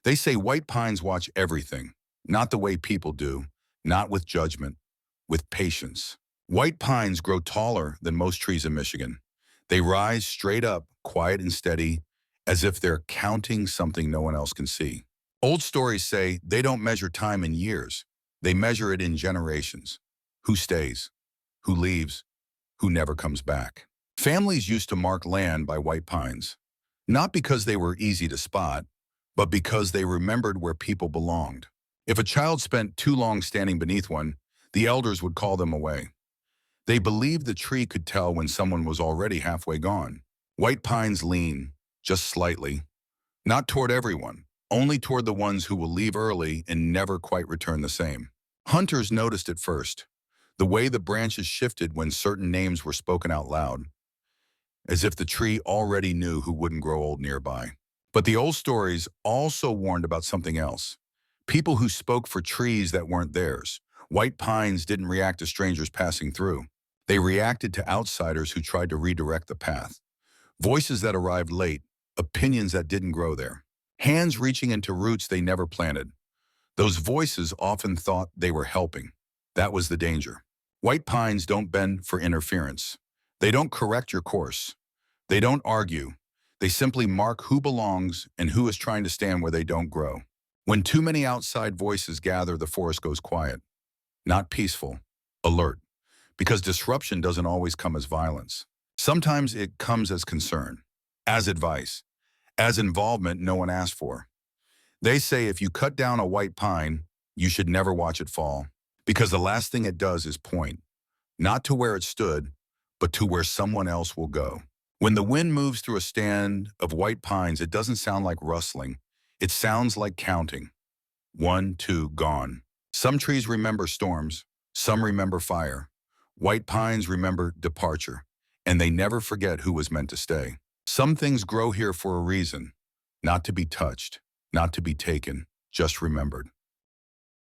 They say white pines watch everything, not the way people do, not with judgment, with patience. White pines grow taller than most trees in Michigan. They rise straight up, quiet and steady, as if they're counting something no one else can see. Old stories say they don't measure time in years. They measure it in generations. Who stays? Who leaves? Who never comes back? Families used to mark land by white pines, not because they were easy to spot, but because they remembered where people belonged. If a child spent too long standing beneath one, the elders would call them away. They believed the tree could tell when someone was already halfway gone. White pines lean, just slightly, not toward everyone, only toward the ones who will leave early and never quite return the same. Hunters noticed it first, the way the branches shifted when certain names were spoken out loud, as if the tree already knew who wouldn't grow old nearby. But the old stories also warned about something else. People who spoke for trees that weren't theirs. White pines didn't react to strangers passing through. They reacted to outsiders who tried to redirect the path. Voices that arrived late, opinions that didn't grow there. Hands reaching into roots they never planted. Those voices often thought they were helping. That was the danger. White pines don't bend for interference. They don't correct your course. They don't argue. They simply mark who belongs and who is trying to stand where they don't grow. When too many outside voices gather, the forest goes quiet. Not peaceful, alert. Because disruption doesn't always come as violence. Sometimes it comes as concern, as advice, as involvement no one asked for. They say if you cut down a white pine, you should never watch it fall, because the last thing it does is point, not to where it stood, but to where someone else will go. When the wind moves through a stand of white pines, it doesn't sound like rustling. It sounds like counting. 1, 2, gone. Some trees remember storms. Some remember fire. White pines remember departure, and they never forget who was meant to stay. Some things grow here for a reason, not to be touched, not to be taken, just remembered.